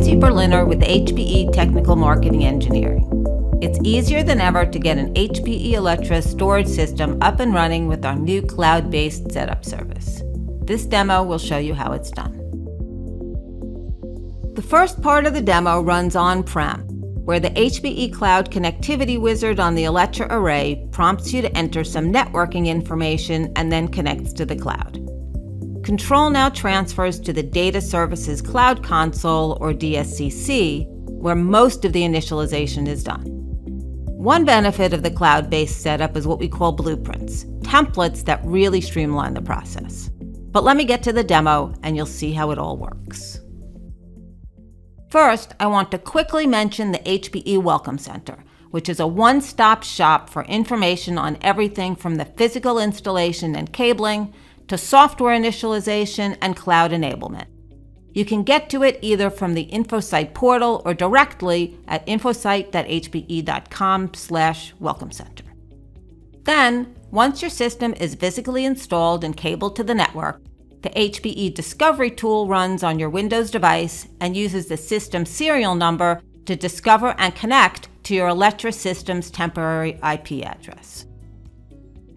Nancy Berliner with HPE Technical Marketing Engineering. It's easier than ever to get an HPE Alletra storage system up and running with our new cloud-based setup service. This demo will show you how it's done. The first part of the demo runs on-prem, where the HPE Cloud Connectivity Wizard on the Alletra array prompts you to enter some networking information and then connects to the cloud. Control now transfers to the Data Services Cloud Console, or DSCC, where most of the initialization is done. One benefit of the cloud-based setup is what we call blueprints, templates that really streamline the process. But let me get to the demo and you'll see how it all works. First, I want to quickly mention the HPE Welcome Center, which is a one-stop shop for information on everything from the physical installation and cabling to software initialization and cloud enablement. You can get to it either from the InfoSite portal or directly at infosite.hpe.com/Welcome Center. Then, once your system is physically installed and cabled to the network, the HPE Discovery tool runs on your Windows device and uses the system serial number to discover and connect to your Alletra system's temporary IP address.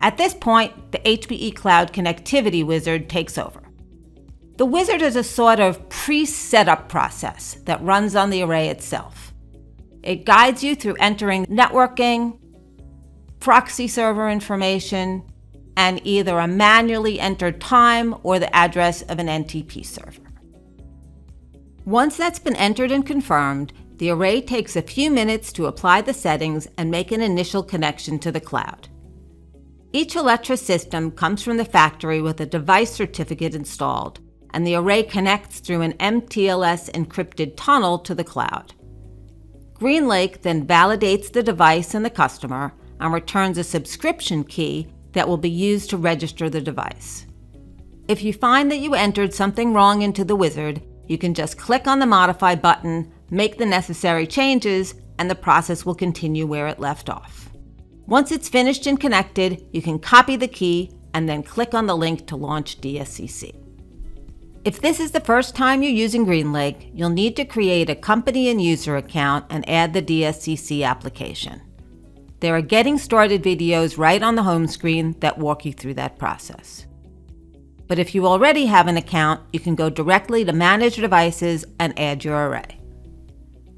At this point, the HPE Cloud Connectivity Wizard takes over. The wizard is a sort of pre-setup process that runs on the array itself. It guides you through entering networking, proxy server information, and either a manually entered time or the address of an NTP server. Once that's been entered and confirmed, the array takes a few minutes to apply the settings and make an initial connection to the cloud. Each Alletra system comes from the factory with a device certificate installed, and the array connects through an MTLS encrypted tunnel to the cloud. GreenLake then validates the device and the customer and returns a subscription key that will be used to register the device. If you find that you entered something wrong into the wizard, you can just click on the Modify button, make the necessary changes, and the process will continue where it left off. Once it's finished and connected, you can copy the key and then click on the link to launch DSCC. If this is the first time you're using GreenLake, you'll need to create a company and user account and add the DSCC application. There are getting started videos right on the home screen that walk you through that process. But if you already have an account, you can go directly to Manage Devices and add your array.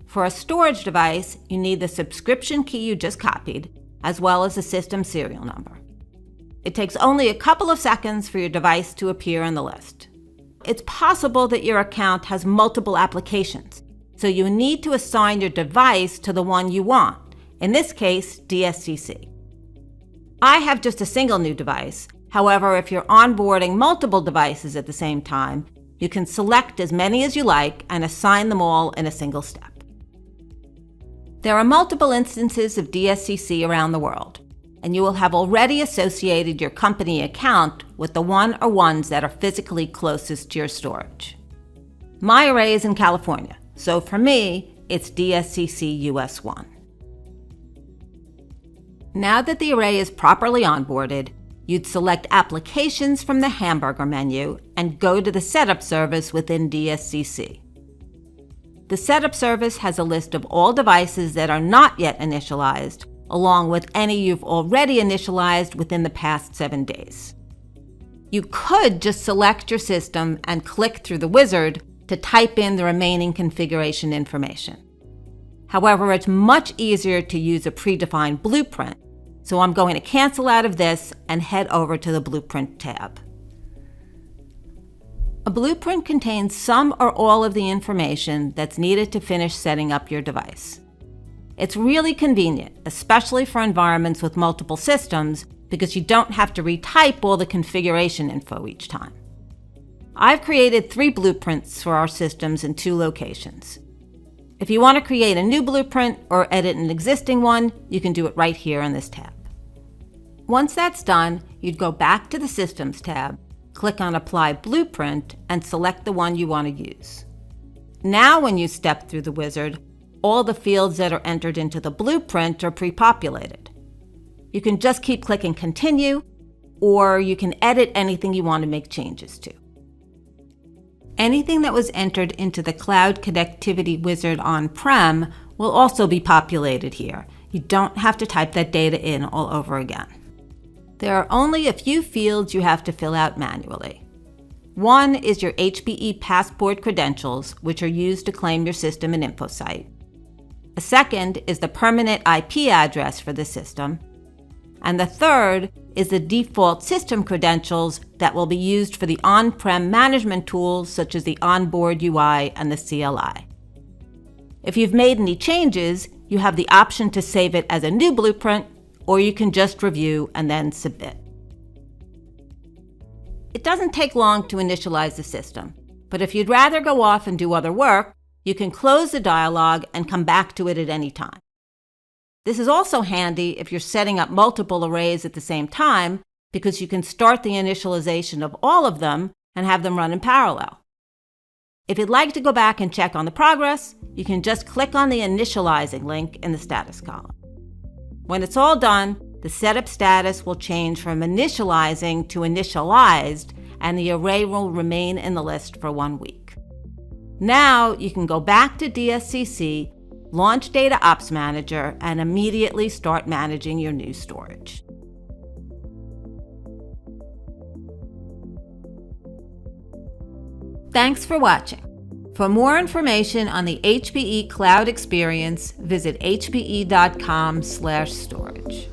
For a storage device, you need the subscription key you just copied, as well as the system serial number. It takes only a couple of seconds for your device to appear on the list. It's possible that your account has multiple applications, so you need to assign your device to the one you want, in this case, DSCC. I have just a single new device. However, if you're onboarding multiple devices at the same time, you can select as many as you like and assign them all in a single step. There are multiple instances of DSCC around the world, and you will have already associated your company account with the one or ones that are physically closest to your storage. My array is in California, so for me, it's DSCC US 1. Now that the array is properly onboarded, you'd select Applications from the hamburger menu and go to the Setup service within DSCC. The Setup service has a list of all devices that are not yet initialized, along with any you've already initialized within the past 7 days. You could just select your system and click through the wizard to type in the remaining configuration information. However, it's much easier to use a predefined blueprint, so I'm going to cancel out of this and head over to the Blueprint tab. A blueprint contains some or all of the information that's needed to finish setting up your device. It's really convenient, especially for environments with multiple systems, because you don't have to retype all the configuration info each time. I've created 3 blueprints for our systems in 2 locations. If you want to create a new blueprint or edit an existing one, you can do it right here in this tab. Once that's done, you'd go back to the Systems tab, click on Apply Blueprint, and select the one you want to use. Now when you step through the wizard, all the fields that are entered into the blueprint are pre-populated. You can just keep clicking Continue, or you can edit anything you want to make changes to. Anything that was entered into the Cloud Connectivity Wizard on-prem will also be populated here. You don't have to type that data in all over again. There are only a few fields you have to fill out manually. One is your HPE Passport credentials, which are used to claim your system in InfoSight. A second is the permanent IP address for the system. And the third is the default system credentials that will be used for the on-prem management tools such as the Onboard UI and the CLI. If you've made any changes, you have the option to save it as a new blueprint, or you can just review and then submit. It doesn't take long to initialize the system, but if you'd rather go off and do other work, you can close the dialog and come back to it at any time. This is also handy if you're setting up multiple arrays at the same time, because you can start the initialization of all of them and have them run in parallel. If you'd like to go back and check on the progress, you can just click on the initializing link in the status column. When it's all done, the setup status will change from initializing to initialized, and the array will remain in the list for 1 week. Now you can go back to DSCC, launch Data Ops Manager, and immediately start managing your new storage. Thanks for watching. For more information on the HPE Cloud experience, visit hpe.com/storage.